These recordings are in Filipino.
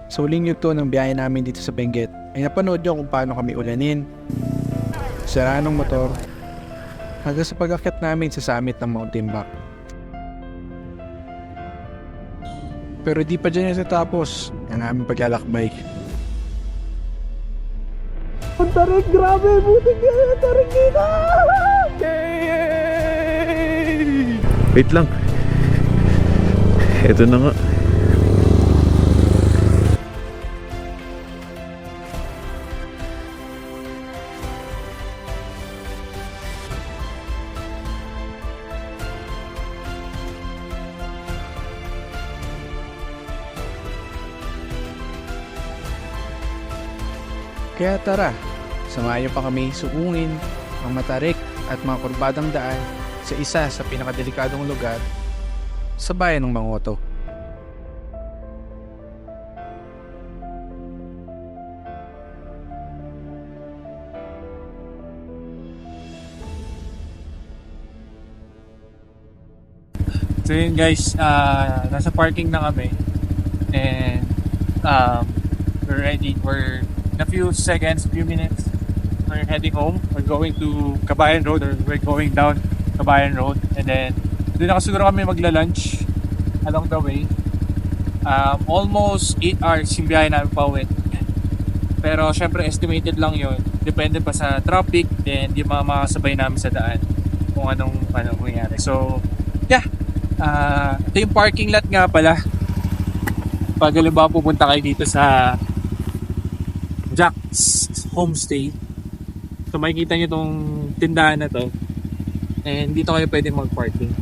Sa huling yugto ng biyahe namin dito sa Benguet ay napanood nyo kung paano kami ulanin, sira ng motor, hanggang sa pag-akyat namin sa summit ng Mount Timbuk. Pero di pa dyan natatapos ang aming paglalakbay. Ang tarik, grabe! Buti ka! Ang tarik dito! Wait lang. Ito na nga. Kaya tara, samayo pa kami suungin ang matarik at mga kurbadang daan sa isa sa pinakadelikadong lugar sa bayan ng Mangoto. So yun guys, nasa parking na kami and we're ready. We're in a few seconds, few minutes, we're heading home. We're going to Kabayan Road, or we're going down Kabayan Road, and then doon na siguro kami magla-lunch along the way. Almost 8 hours yung biyahe namin pa uwi. Pero syempre estimated lang yun. Depende pa sa traffic, then di makakasabay namin sa daan kung anong mangyayari. So yeah, ito yung parking lot nga pala pag halimbawa pupunta kayo dito sa Jack's Homestay. So makikita nyo itong tindahan na to, and dito kayo pwede mag-parking.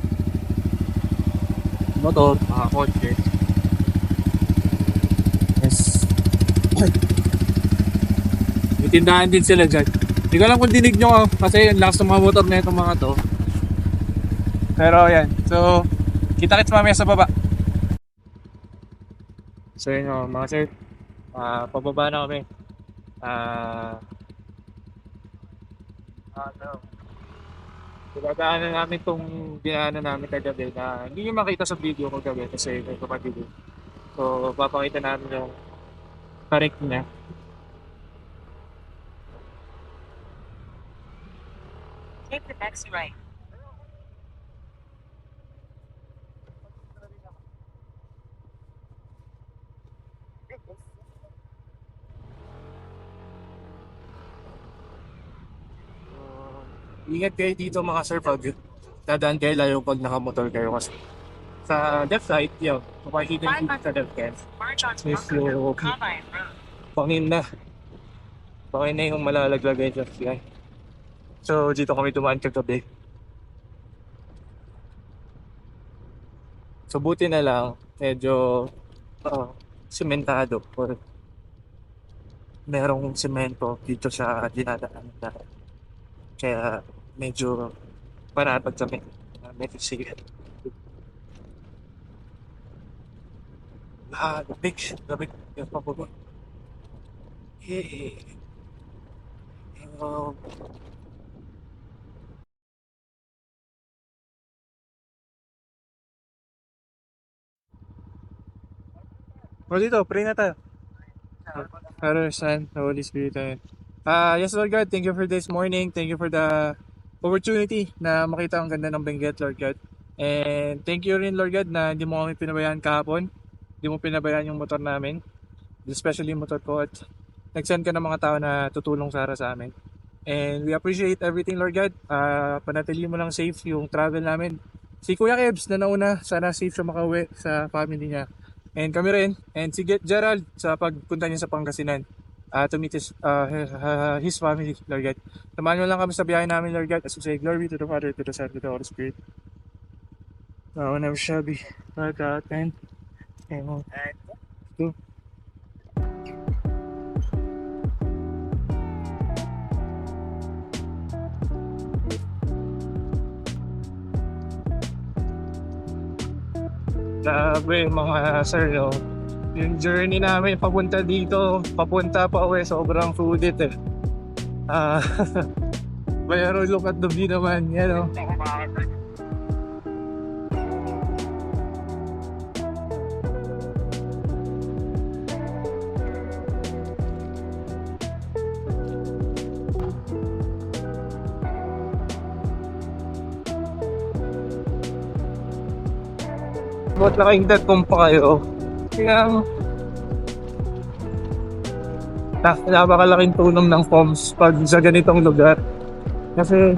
Motor, mga kotse. Yes. May tindahan din sila dyan. Hindi ko alam kung dinig nyo kasi ang lakas ng mga motor na itong mga to. Pero yan, so kita-kits mamaya sa baba. So yun mga sir, pababa na kami. Dinadaanan namin itong dinaanan namin kagabi na hindi nyo makita sa video ko kagabi kasi may kapatid. So papakita namin yung correct niya. Take the next right. Ingat kayo dito mga sir pag dadaan kayo, lalo pag nakamotor kayo kasi sa left side, yun, makikita nyo sa left hand Merge onto is Bunker Hill, yung Kabayan Road. pangin na yung malalaglagan dyan guys. So dito kami dumaan kagabi. So buti na lang medyo sementado or merong semento dito sa dinadaan na, kaya medyo panatag kami, medyo sige. Labig yung pababa. Dito, pray na tayo. Father, Son, the Holy Spirit. Yes, Lord God, thank you for this morning. Thank you for the opportunity na makita ang ganda ng Benguet, Lord God. And thank you rin, Lord God, na hindi mo kami pinabayaan kahapon. Hindi mo pinabayaan yung motor namin, especially yung motor ko. At nag-send ka ng mga tao na tutulong sa amin. And we appreciate everything, Lord God. Panatili mo lang safe yung travel namin. Si Kuya Kebs na nauna, sana safe siya makauwi sa family niya. And kami rin, and si Gerald sa pagpunta niya sa Pangasinan to meet his family, Lord God. Samahan mo lang kami sa biyahe namin, Lord God, as we say, glory to the Father, to the Son, to the Holy Spirit. Now, never shall be, like that, and amen. Two. Grabe mga sir, no? Yung journey namin papunta dito, papunta pa uwi, sobrang fooded eh. Pero look at the view naman, yan o. Ba't naka-intercom pa kayo? Kaya napakalaking tulong ng comms pag sa ganitong lugar. Kasi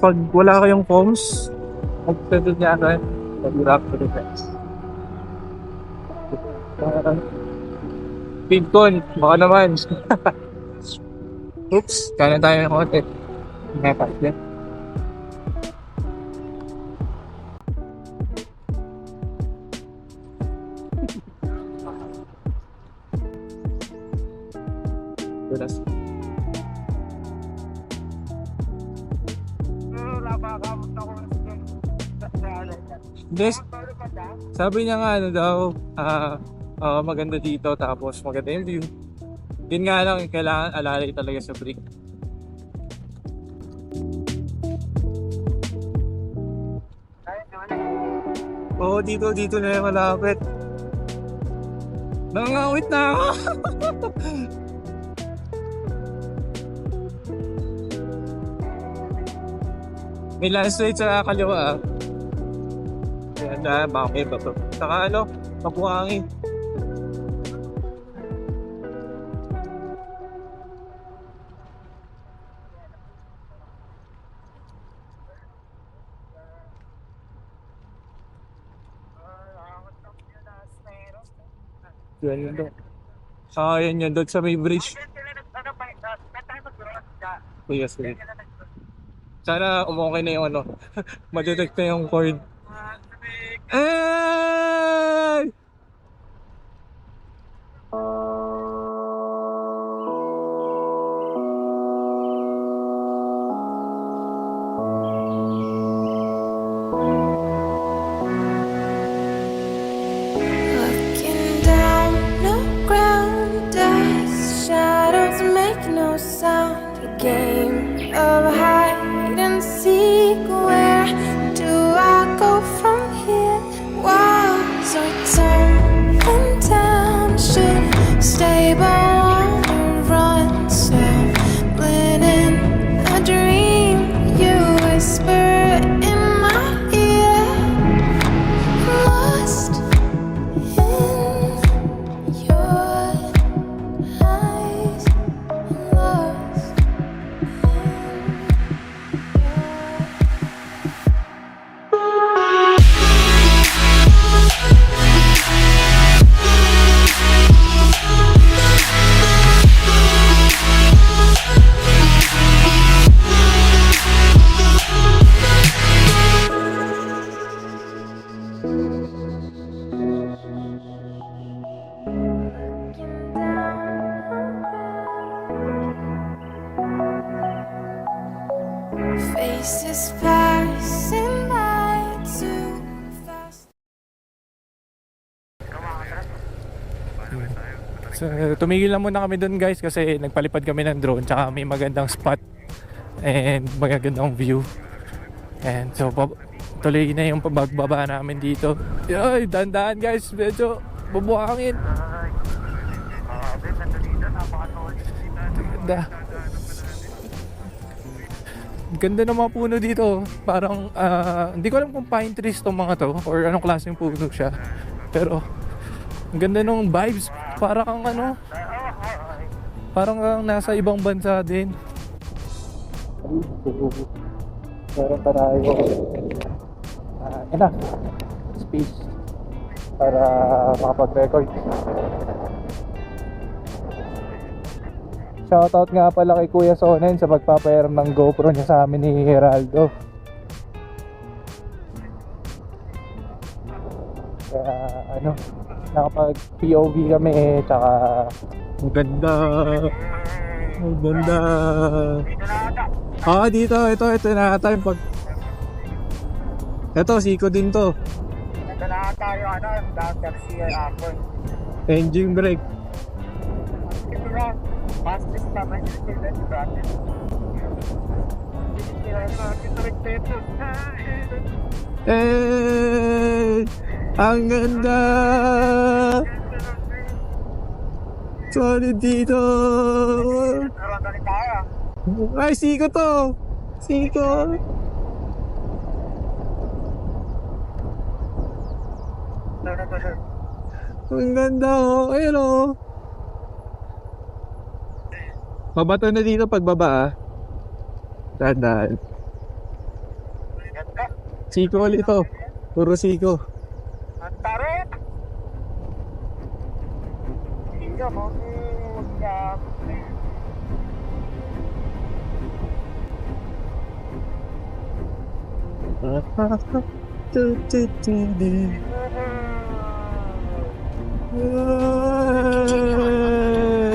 pag wala kayong comms, magpapit niya agad. Pag-rap to defense. Bitcoin, baka naman. Oops, kaya tayo ng konti. Mepat yan. Dulas. Des, sabi niya nga ano daw, maganda dito tapos maganda yung view. Yun nga lang, kailangan alalay talaga sa break. Oo, dito na yung malapit. Nangangawit na ako! May landslide sa kaliwa ah. Yan na, bakit ba to? Saka ano, mabuhangin. Yan yun doon. Saka yan yun doon sa may bridge. Yes, yes. Sana umukay na yung ano, madetect na yung cord. Ay! Looking down, no ground, dust, shadows make no sound. A game of hide and seek. Where do I go from here? Walls are tumbling down. Should stay but wanna run. Stumbling in a dream. You whisper in my ear. Lost in your eyes, lost faces passing by too fast. So, tumigil lang muna kami dun guys kasi nagpalipad kami ng drone tsaka may magandang spot and magagandang view. And so tuloy na yung pagbaba namin dito. Ay, dandaan guys, medyo bubuhangin. Ganda. Ganda ng mga puno dito. Parang hindi ko alam kung pine trees tong mga to or anong klaseng puno siya. Pero ang ganda ng vibes. Para kang ano, parang kang nasa ibang bansa din. Meron tayo enough space para makapag-record. Shoutout nga pala kay Kuya Sonen sa pagpapairam ng GoPro niya sa amin ni Heraldo. Kaya ano, nakapag POV kami tsaka ang ganda. Ang ganda. Dito, ito na tayo pag ito, siko din to. Ito na tayo, taxi airport. Engine brake. Ito na, fastest naman yung student bracket. Ang ganda. Solid dito. Ay, siko to. Siko. Ang ganda oh. Ayun oh. Mabato na dito pagbaba ah. Dahan-dahan. Siko ulit ito. Puro siko. Ang tarik! Hindi mo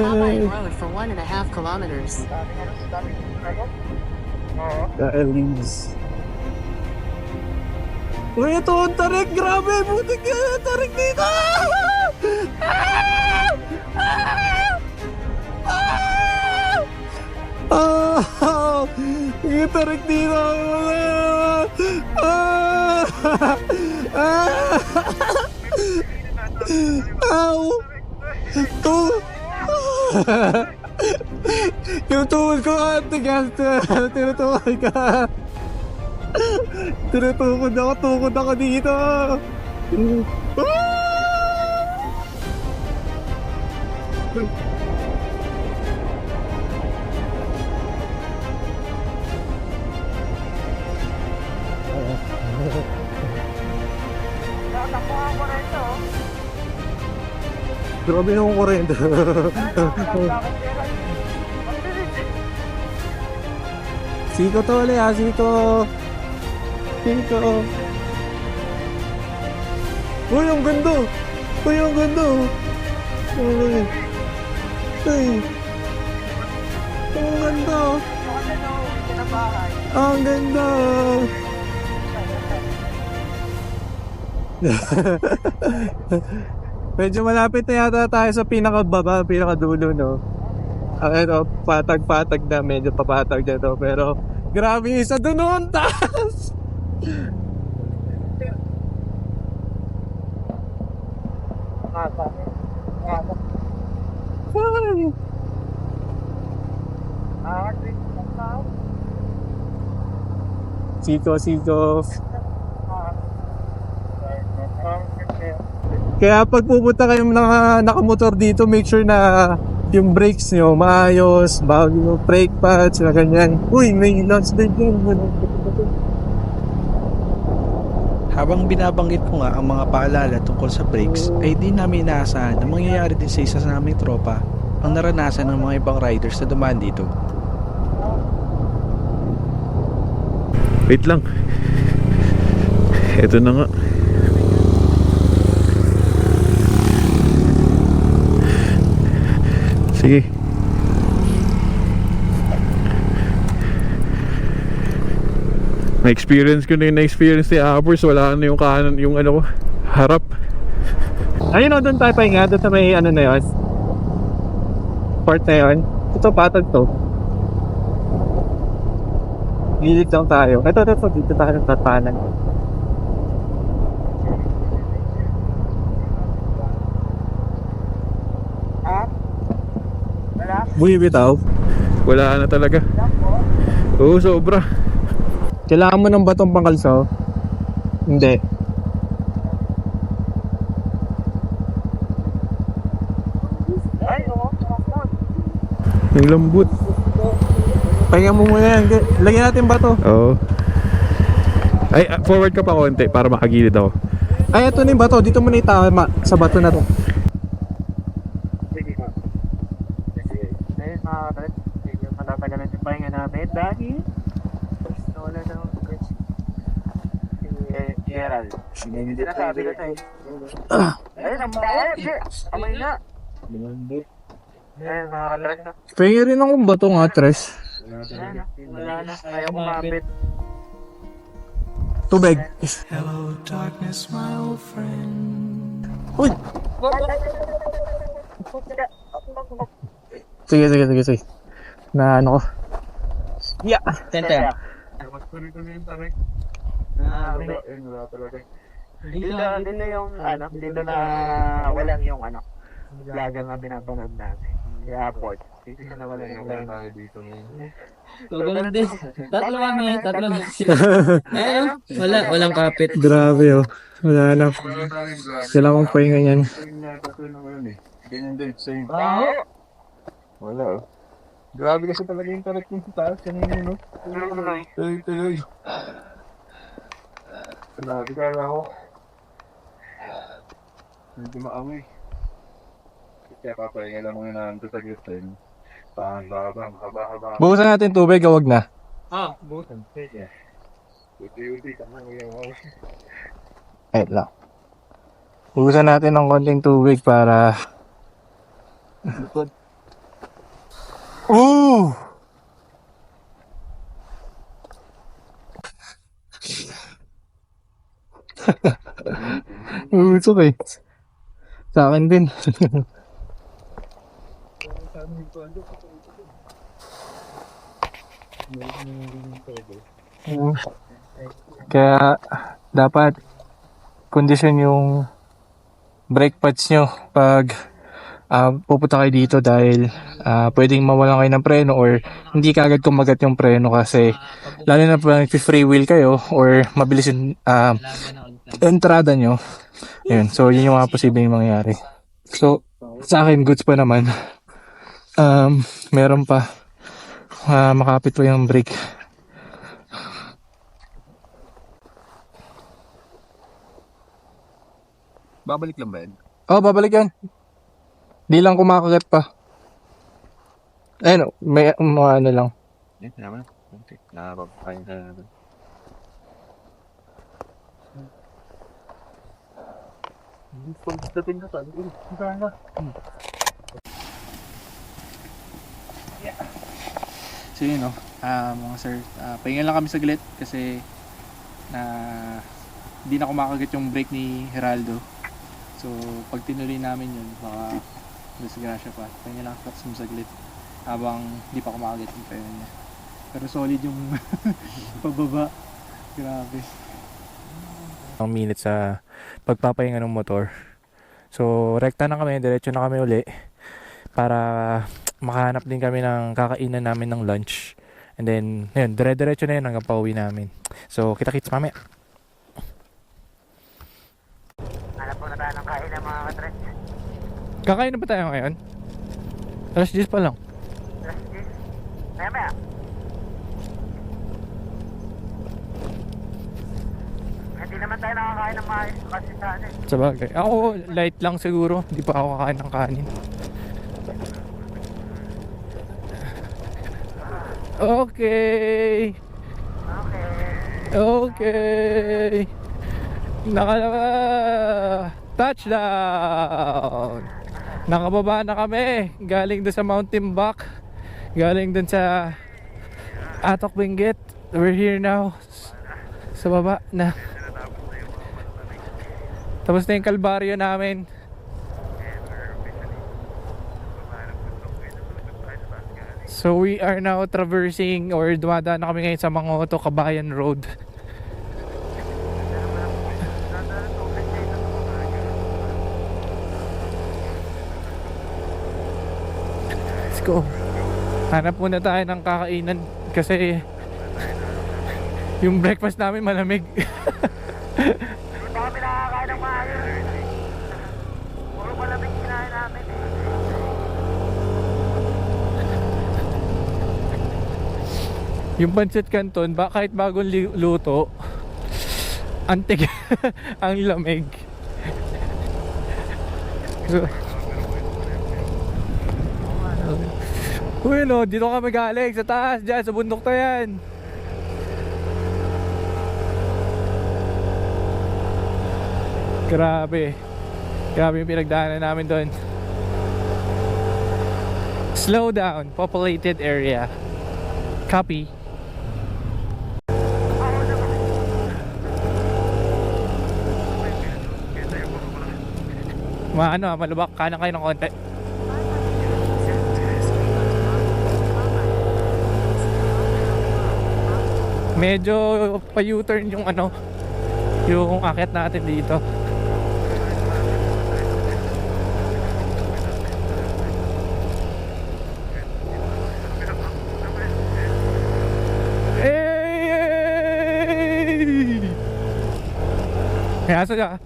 Alpine Road for 1.5 kilometers. Kaalis. Uy, ito ang tarik! Grabe! Butik ka! Tarik dito! Yung tarik dito! Ow! Yung tuhod ko tigas. Tinutukan ka. Tukod ako dito. Nakakuha ko rin ito. Grabe yung kurente. Siko to ulit ha, siko. Siko. Uy, ang ganda. Uy, ang ganda. Uy. Uy. Ang ganda. Ang ganda. Medyo malapit na yata tayo sa pinakababa, pinakadulo, no? Ito, patag-patag na, medyo papatag na to. Pero, grabe yung isa doon noon, taas! Siko. Kaya pag pupunta kayo nakamotor dito, make sure na yung brakes nyo maayos, bago yung brake pads, na ganyan. Uy, may launch din yun. Habang binabanggit ko nga ang mga paalala tungkol sa brakes, ay di namin inaasahan na mangyayari din sa isa sa naming tropa ang naranasan ng mga ibang riders na dumaan dito. Wait lang. Ito na nga. Sige. Na-experience ko na yung na-experience ni Abers. Wala na yung kanan, yung ano ko, harap. Ayun o, doon tayo pahinga, doon sa may ano na yun. Part na yun. Ito, patag to. Gilid lang tayo. Ito, dito tayo ng tatanan. Buhi bitaw. Wala na talaga. Oo, sobra. Kailangan mo ng batong pangkalso? Hindi. Yung lambot. Pahinga mo muna yan. Lagyan natin bato. Oo. Ay, forward ka pa konti para makagilid ako. Ay, ito na yung bato. Dito mo na itama sa bato na to. Sige ka. Ayun mga kapatid, medyo matatagalan yung pahinga namin dahil wala na ng guys. Si Gerald. Hindi na sabi ko sa'yo. Ayun, ang mga amay na. Ayun mga kapatid. Pahinga rin akong bato nga, Tres. Wala na. Ayaw kumapit. Tubig. Uy! Sige. Na ano ko. Yeah! Tente. Dito na yung ano, dito na walang yung ano, vlogger na binapanood natin. Yung airport. Dito na wala yung vlogger dito ngayon. Tugulo din. Tatlo kami. Tatlo sila. Walang kapit. Grabe oh. Wala na. Kailangan kong pahinga yan. Ganyan din, same. Wala oh. Grabe kasi talaga yung tarik yung taas kanina, no? Tuloy. Grabe ka na ako. Hindi maamoy. Kaya papahinga lang muna namin sa gilid. Haba. Bukasan natin tubig, wag na. Bukan. Sige. Uti-uti ka na yung ako. Ayun lang. Bukasan natin ng konting tubig para... Ooh! Usok eh. Sa akin din. Kaya dapat kondisyon yung brake pads nyo pag pupunta kayo dito dahil pwedeng mawalan kayo ng preno or hindi kaagad kumagat yung preno kasi lalo na pag free wheel kayo or mabilis yung entrada nyo. Yun. So yun yung mga posibleng mangyari. So sa akin goods pa naman. Meron pa makapit pa yung brake. Babalik lang ba yan? Oh, babalik yan. Di lang kumakagat pa. Ayun, may mga ano lang. Naman. Okay. Nakapapakain ka natin. Dating na tayo. So yun no, mga sir, pahinga lang kami saglit kasi hindi na kumakagat yung brake ni Geraldo. So pag tinuloy namin yun, baka disgrasya pa. Pahinga lang kami saglit habang hindi pa kumakagat yung preno niya. Pero solid yung pababa. Grabe. Ang minutes sa pagpapahinga ng motor. So, rekta na kami, diretso na kami uli para makahanap din kami ng kakainan namin ng lunch. And then, yun, dire-diretso na yun hanggang pauwi namin. So, kita-kits mamaya. Hanap po na tayo ng kain ng mga katres. Kakain na ba tayo ngayon? Alas 10 pa lang. Maya. Hindi naman tayo nakakain ng maayos kasi sa ano eh. Sabagay. Ako, light lang siguro. Hindi pa ako kakain ng kanin. Okay. Nakalaba. Touchdown. Nakababa na kami. Galing doon sa Mountain Back. Galing doon sa Atok Benguet. We're here now. Sa baba na. Tapos na yung kalbaryo namin. So we are now traversing or dumadaan na kami ngayon sa Mangoto Kabayan Road. Let's go. Hanap muna tayo ng kakainan kasi yung breakfast namin malamig. Hindi pa kami nakakain ng maayos. Puro malamig kinain namin eh. Yung pancit canton, kahit bagong luto, antig ang lamig. So, uy no, dito kami galing sa taas dyan, sa bundok to yan. Grabe yung pinagdaanan namin doon. Slow down, populated area. Copy. Malubak, kanan kayo ng konti. Medyo pa-U-turn yung yung akit natin dito. Kaya sa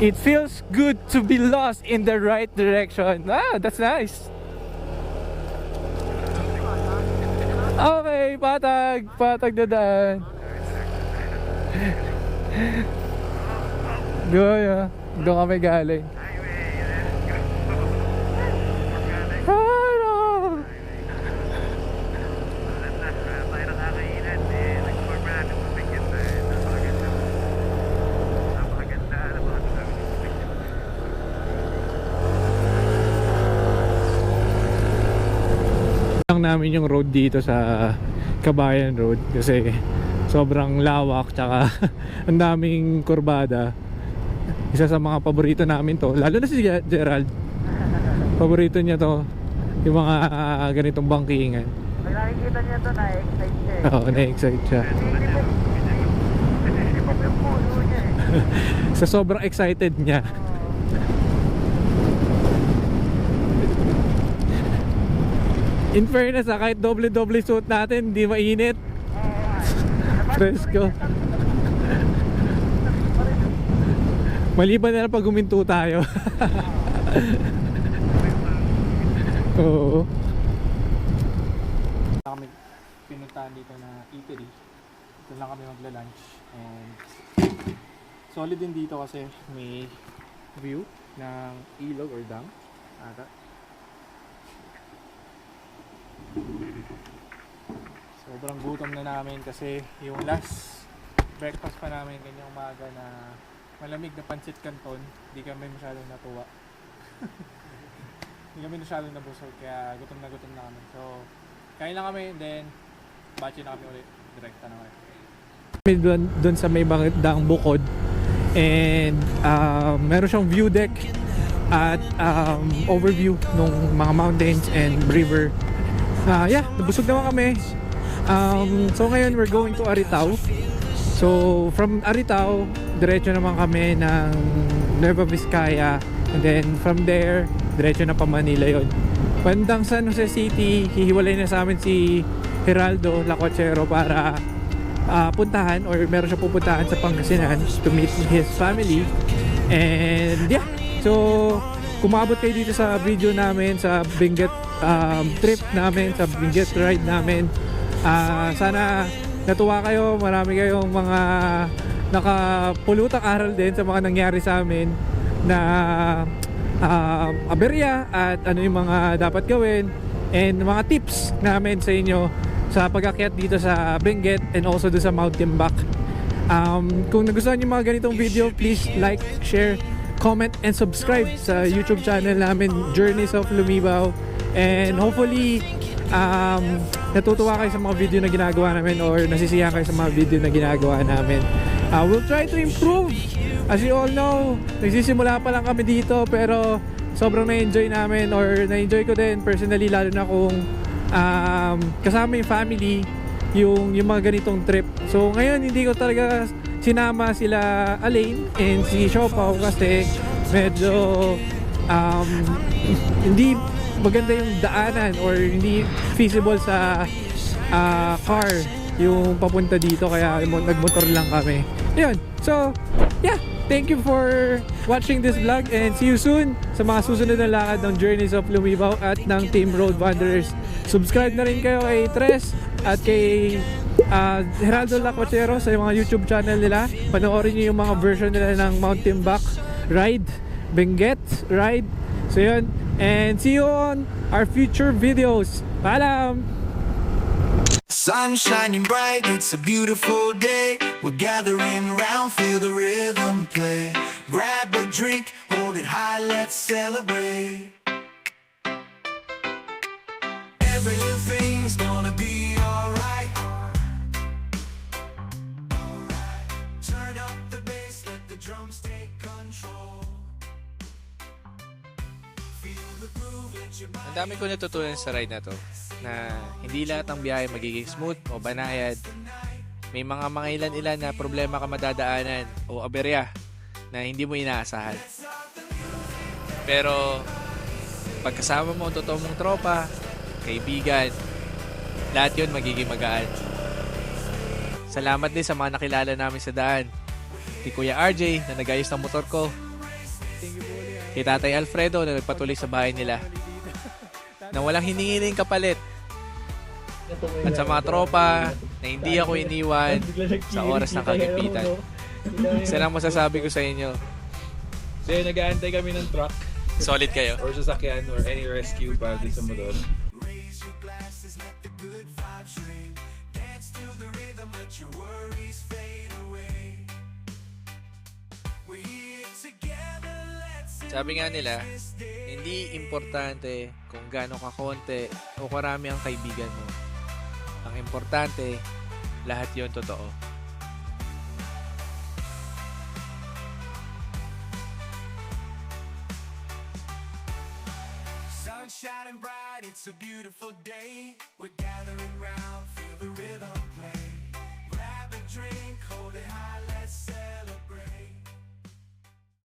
It feels good to be lost in the right direction. Ah, that's nice. Okay, patag na daan. Doon kami galing. Ano? Lang namin yung road dito sa Kabayan Road kasi sobrang lawak tsaka ang daming kurbada. Isa sa mga paborito namin to, lalo na si Gerald. Paborito niya to, yung mga ganitong bangkingan. Pag nakikita niya to, na-excite siya eh. Oo, na-excite siya. Hindi pa yung puno niya eh. Sa sobrang excited niya. In fairness kahit doble-doble suit natin, hindi mainit. Fresco. Maliban na lang pag huminto tayo. Oo. Kami pinuntahan dito na eatery. Ito lang kami magla-lunch. And solid din dito kasi may view ng ilog or dam. Ata. Sobrang gutom na namin kasi yung last breakfast pa namin kanyang umaga na malamig na pancit canton, di kami masyadong natuwa. Hindi kami masyadong nabusog kaya gutom na kami. So kain lang kami and then bachi na kami ulit. Direkta na kami. Doon sa may bangdang bukod and meron siyang view deck at overview ng mga mountains and river. Nabusog naman kami. So ngayon we're going to Aritao. So from Aritao, diretso naman kami ng Nueva Vizcaya and then from there, diretso na pa Manila yon. Bandang San Jose City, hihiwalay na sa amin si Geraldo Lacuachero para puntahan or meron siya pupuntahan sa Pangasinan to meet his family. And so kumabot kayo dito sa video namin sa Benguet trip namin, sa Benguet ride namin. Sana natuwa kayo, marami kayong mga nakapulutang aral din sa mga nangyari sa amin na aberya at ano yung mga dapat gawin and mga tips namin sa inyo sa pag-akyat dito sa Benguet and also doon sa Mount Timbak. Kung nagustuhan nyo mga ganitong video, please like, share, comment, and subscribe sa YouTube channel namin, Journeys of Lumibaw. And hopefully natutuwa kayo sa mga video na ginagawa namin or nasisiyahan kayo sa mga video na ginagawa namin. We'll try to improve. As you all know, nagsisimula pa lang kami dito pero sobrang na-enjoy namin or na-enjoy ko din personally, lalo na kung kasama yung family yung mga ganitong trip. So ngayon hindi ko talaga sinama sila Alain and si Siopaw kasi medyo hindi maganda yung daanan or hindi feasible sa car yung papunta dito kaya nagmotor lang kami. Yun. So, thank you for watching this vlog and see you soon sa mga susunod na lakad ng Journeys of Lumibaw at ng Team Road Wanderers. Subscribe na rin kayo kay Tres at kay Geraldo Lacuachero sa mga YouTube channel nila. Panoorin niyo yung mga version nila ng Mount Timbak Ride, Benguet Ride. So yun. And see you on our future videos. Paalam! Sun shining bright, it's a beautiful day. We're gathering around, feel the rhythm play. Grab a drink, hold it high, let's celebrate. Every little thing's gonna be alright. Turn up the bass, let the drums take control. Feel the groove, let your body. Ang dami ko natutunan sa ride na to na hindi lahat ng biyahe magiging smooth o banayad. May mga ilan-ilan na problema ka madadaanan o aberya na hindi mo inaasahan. Pero pagkasama mo ang totoo mong tropa, kaibigan, lahat yun magiging magaan. Salamat din sa mga nakilala namin sa daan. Kay Kuya RJ na nag-ayos ng motor ko. Kay Tatay Alfredo na nagpatuloy sa bahay nila. Na walang hiningiling kapalit. At sa mga tropa na hindi ako iniwan sa oras ng kagipitan. Isa lang masasabi ko sa inyo. So yun, nag-aantay kami ng truck Solid kayo. or sasakyan or any rescue para dun sa motor. Raise your glasses, let the good vibes ring. Dance to the rhythm, let your worries fade away. We're here together, let's Sabi nga nila, hindi importante kung gaano kakonti o karami ang kaibigan mo. Ang importante, lahat yon totoo. sun shining bright, it's a beautiful day. We're gathering round.